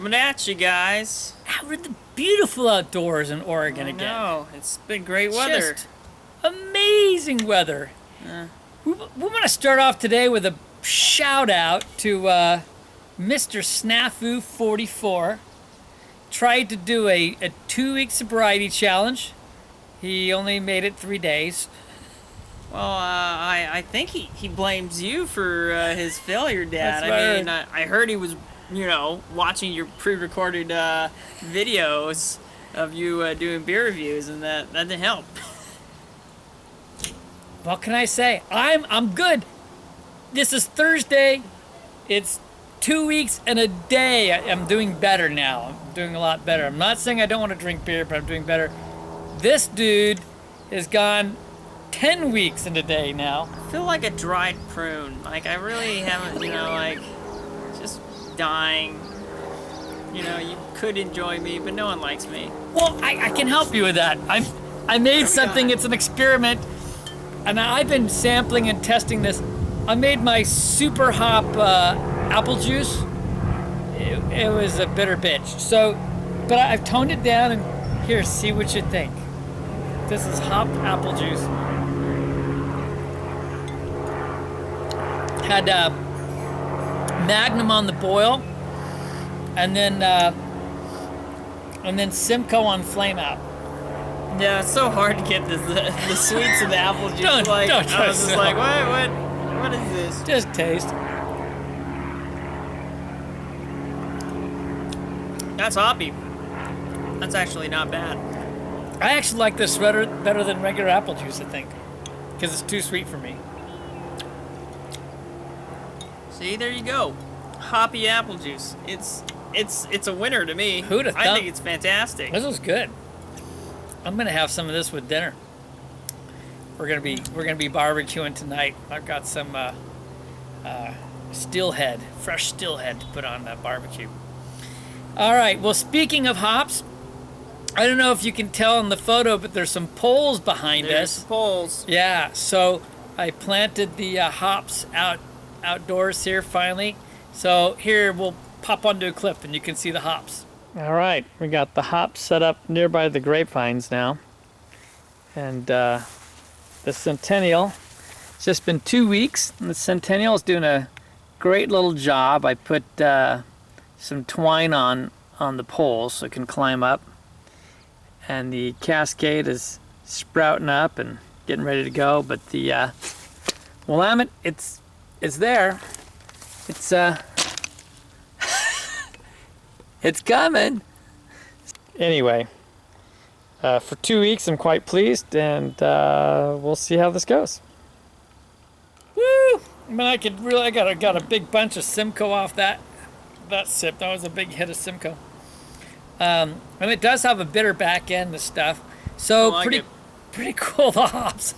Coming at you guys. Out in the beautiful outdoors in Oregon again. No, it's been great weather. Just amazing weather. We want to start off today with a shout out to Mr. Snafu 44. Tried to do a 2-week sobriety challenge. He only made it 3 days. Well, I think he blames you for his failure, Dad. That's right. I heard he was, watching your pre-recorded videos of you doing beer reviews, and that didn't help. What can I say? I'm good. This is Thursday. It's 2 weeks and a day. I'm doing better now. I'm doing a lot better. I'm not saying I don't want to drink beer, but I'm doing better. This dude has gone 10 weeks in a day now. I feel like a dried prune. Like, I really haven't, just dying. You could enjoy me, but no one likes me. Well, I can help you with that. I made something. It's an experiment, and I've been sampling and testing this. I made my super hop apple juice. It was a bitter bitch. So, but I've toned it down, and here, see what you think. This is hopped apple juice. Had Magnum on the boil, and then Simcoe on flame out. Yeah, it's so hard to get the sweets of the apple juice. Don't I was try just so like, hard. what is this? Just taste. That's hoppy. That's actually not bad. I actually like this better than regular apple juice, I think, because it's too sweet for me. See, there you go. Hoppy apple juice. It's a winner to me. Who'd have I thought? think it's fantastic. This is good. I'm gonna have some of this with dinner. We're gonna be barbecuing tonight. I've got some steelhead, fresh steelhead to put on that barbecue. All right. Well, speaking of hops, I don't know if you can tell in the photo, but there's some poles behind us. Poles. Yeah. So I planted the hops outdoors here finally. So here we'll pop onto a cliff and you can see the hops. All right, we got the hops set up nearby the grapevines now. And the Centennial, it's just been 2 weeks and the Centennial is doing a great little job. I put some twine on the poles so it can climb up. And the Cascade is sprouting up and getting ready to go, but the Willamette, it's there. It's it's coming. Anyway, for 2 weeks I'm quite pleased, and we'll see how this goes. Woo! I mean, I got a big bunch of Simcoe off that sip. That was a big hit of Simcoe. And it does have a bitter back end, the stuff. So pretty cool, the hops.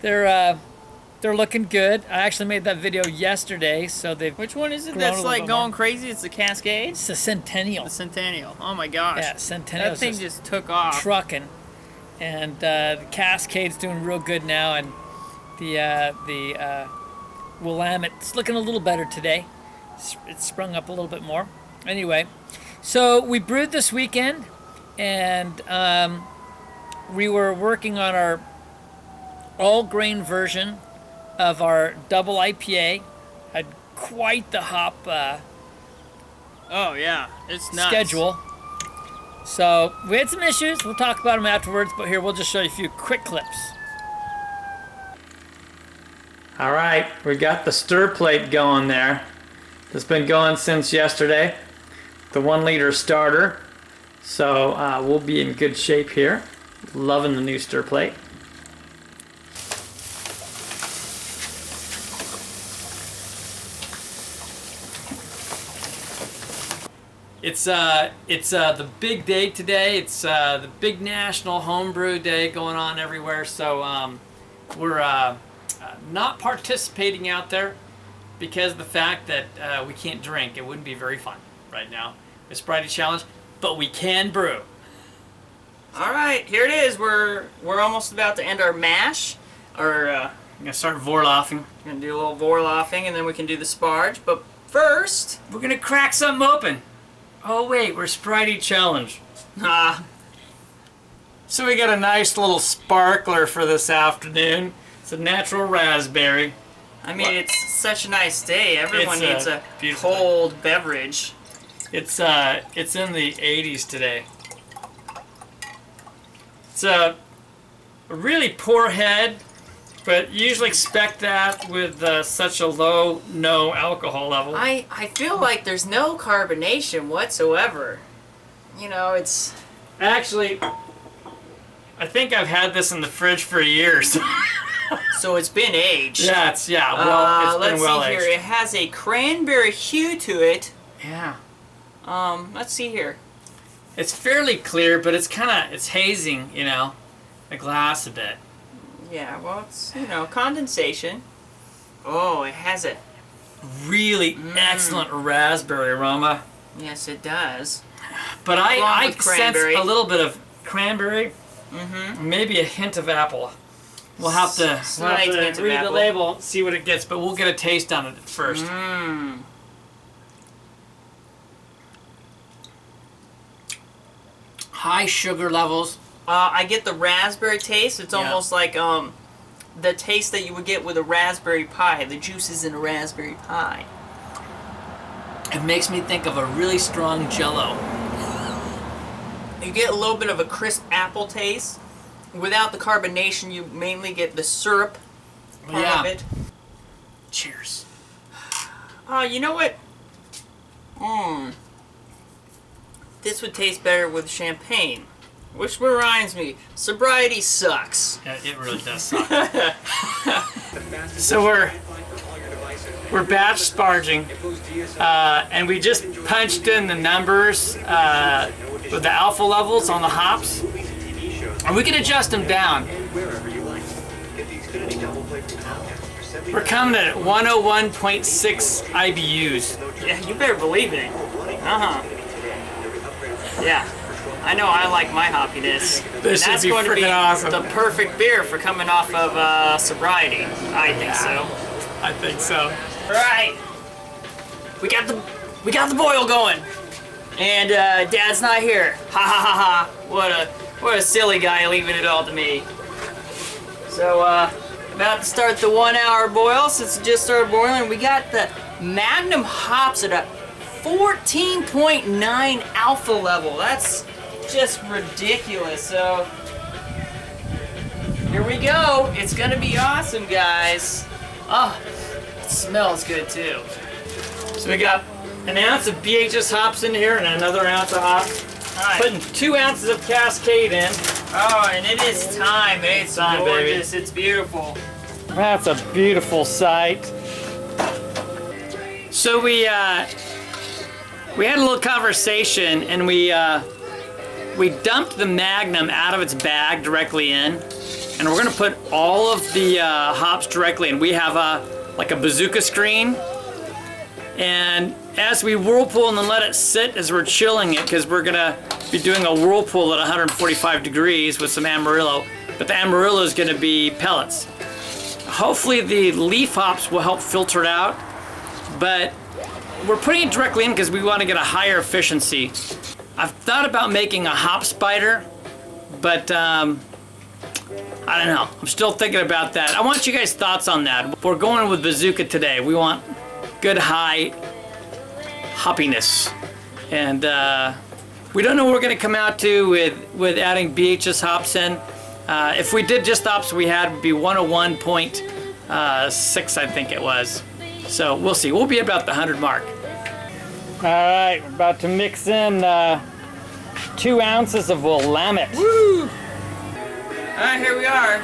They're looking good. I actually made that video yesterday, so they've. Which one is it that's like going crazy? It's the Cascade? It's the Centennial. The Centennial. Oh my gosh. Yeah, Centennial. That thing just took off. Trucking. And the Cascade's doing real good now, and the Willamette's looking a little better today. It's sprung up a little bit more. Anyway, so we brewed this weekend, and we were working on our all-grain version of our double IPA. Had quite the hop oh yeah, it's nuts. schedule. So we had some issues. We'll talk about them afterwards, but here we'll just show you a few quick clips. All right, we got the stir plate going there. It's been going since yesterday. The 1 liter starter. So we'll be in good shape here. Loving the new stir plate. It's the big day today. It's the big National Homebrew Day going on everywhere. So we're not participating out there because of the fact that we can't drink. It wouldn't be very fun right now. It's sobriety challenge, but we can brew. All right, here it is. We're almost about to end our mash. I'm gonna start vorloffing. We're gonna do a little vorloffing, and then we can do the sparge. But first, we're gonna crack something open. Oh wait, we're Spritey challenge. So we got a nice little sparkler for this afternoon. It's a natural raspberry. I mean, it's such a nice day. Everyone needs a beautiful cold beverage. It's in the 80s today. It's a really poor head, but you usually expect that with such a low no alcohol level. I feel like there's no carbonation whatsoever. You know, it's... Actually, I think I've had this in the fridge for years. So it's been aged. Yeah, it's been well let's aged. see here. It has a cranberry hue to it. Yeah. Let's see here. It's fairly clear, but it's hazing, you know, the glass a bit. Yeah, well, it's, you know, condensation. Oh, it has a really excellent raspberry aroma. Yes, it does. But I sense a little bit of cranberry, maybe a hint of apple. We'll have to read the label, see what it gets, but we'll get a taste on it first. High sugar levels. I get the raspberry taste. It's almost like the taste that you would get with a raspberry pie. The juices in a raspberry pie. It makes me think of a really strong Jell-O. You get a little bit of a crisp apple taste. Without the carbonation, you mainly get the syrup part of it. Cheers. Oh, you know what? This would taste better with champagne. Which reminds me, sobriety sucks. Yeah, it really does suck. So we're batch sparging, and we just punched in the numbers with the alpha levels on the hops, and we can adjust them down. We're coming at 101.6 IBUs. Yeah, you better believe it. Yeah. I know I like my hoppiness. This that's should be going to be awesome. The perfect beer for coming off of sobriety. I think so. I think so. All right, we got the boil going, and Dad's not here. Ha ha ha ha! What a silly guy leaving it all to me. So about to start the 1 hour boil since it just started boiling. We got the Magnum hops at a 14.9 alpha level. That's just ridiculous. So here we go. It's gonna be awesome, guys. Oh, it smells good too. So we got an ounce of BHS hops in here and another ounce of hops. Right. Putting 2 ounces of Cascade in. Oh, and it is time. It's time, gorgeous. baby. It's beautiful. That's a beautiful sight. So we had a little conversation, and we dumped the Magnum out of its bag directly in, and we're gonna put all of the hops directly in. We have like a bazooka screen, and as we whirlpool and then let it sit as we're chilling it, because we're gonna be doing a whirlpool at 145 degrees with some Amarillo, but the Amarillo is gonna be pellets. Hopefully the leaf hops will help filter it out, but we're putting it directly in because we want to get a higher efficiency. I've thought about making a hop spider, but I don't know. I'm still thinking about that. I want you guys' thoughts on that. We're going with bazooka today. We want good high hoppiness, and we don't know what we're going to come out to with adding BHS hops in. If we did just the hops we had, it would be 101.6, I think it was. So we'll see. We'll be about the 100 mark. All right, we're about to mix in 2 ounces of Willamette. Woo! All right, here we are.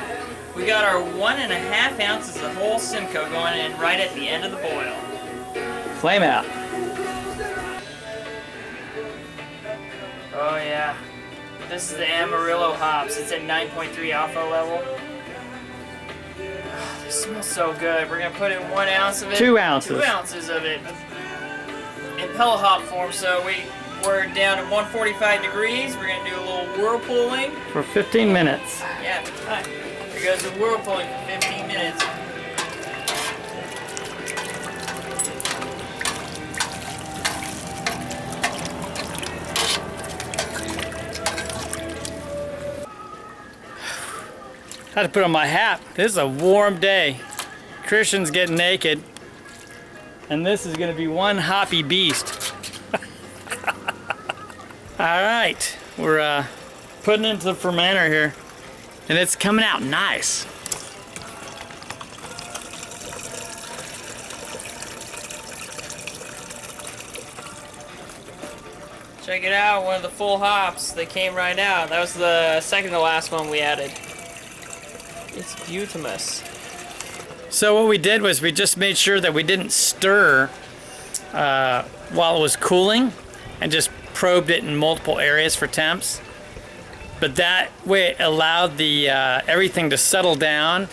We got our 1.5 ounces of whole Simcoe going in right at the end of the boil. Flame out. Oh yeah. This is the Amarillo hops. It's at 9.3 alpha level. Oh, this smells so good. We're gonna put in 1 ounce of it. 2 ounces. 2 ounces of it in pellet hop form. So we're down to 145 degrees. We're gonna do a little whirlpooling. For 15 minutes. Yeah, time. Here goes the whirlpooling for 15 minutes. Had to put on my hat. This is a warm day. Christian's getting naked. And this is gonna be one hoppy beast. All right, we're putting it into the fermenter here. And it's coming out nice. Check it out, one of the full hops. They came right out. That was the second to last one we added. It's beautimous. So what we did was we just made sure that we didn't stir while it was cooling, and just probed it in multiple areas for temps. But that way it allowed the everything to settle down,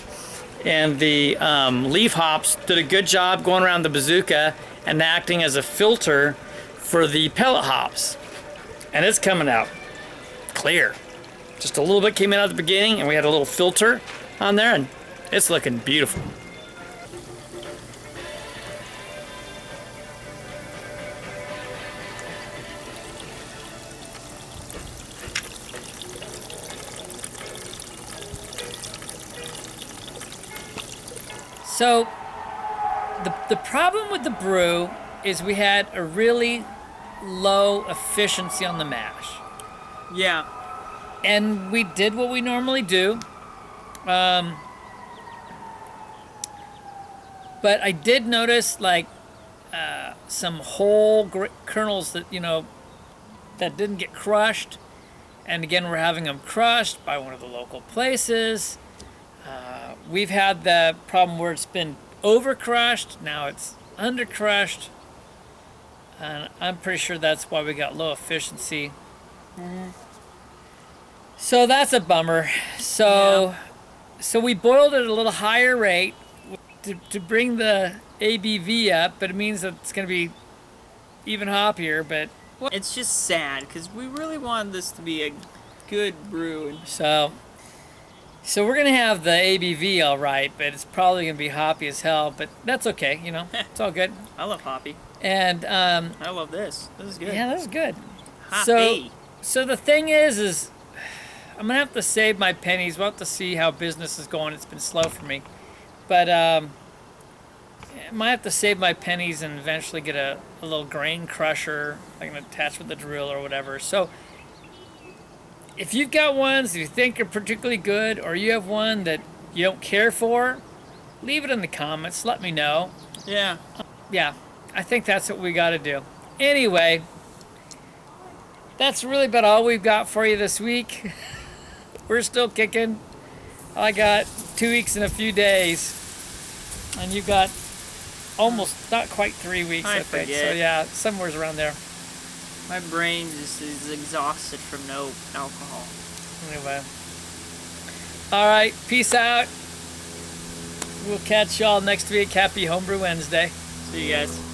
and the leaf hops did a good job going around the bazooka and acting as a filter for the pellet hops. And it's coming out clear. Just a little bit came in at the beginning, and we had a little filter on there, and it's looking beautiful. So the problem with the brew is we had a really low efficiency on the mash. Yeah. And we did what we normally do. But I did notice like some whole kernels that, you know, that didn't get crushed. And again, we're having them crushed by one of the local places. We've had the problem where it's been over crushed, now it's under crushed. And I'm pretty sure that's why we got low efficiency. So that's a bummer. So we boiled it at a little higher rate to bring the ABV up, but it means that it's going to be even hoppier. But it's just sad because we really wanted this to be a good brew. So we're going to have the ABV all right, but it's probably going to be hoppy as hell. But that's okay, you know. It's all good. I love hoppy. And I love this. This is good. Yeah, that's good. Hoppy. So the thing is I'm gonna have to save my pennies. We'll have to see how business is going. It's been slow for me, but I might have to save my pennies and eventually get a little grain crusher I can attach with the drill or whatever. So if you've got ones that you think are particularly good, or you have one that you don't care for, leave it in the comments. Let me know. Yeah. Yeah. I think that's what we got to do. Anyway, that's really about all we've got for you this week. We're still kicking. I got 2 weeks and a few days. And you got almost, not quite 3 weeks, I think. Forget. So yeah, somewhere's around there. My brain just is exhausted from no alcohol. Anyway. All right, peace out. We'll catch y'all next week. Happy Homebrew Wednesday. See you guys.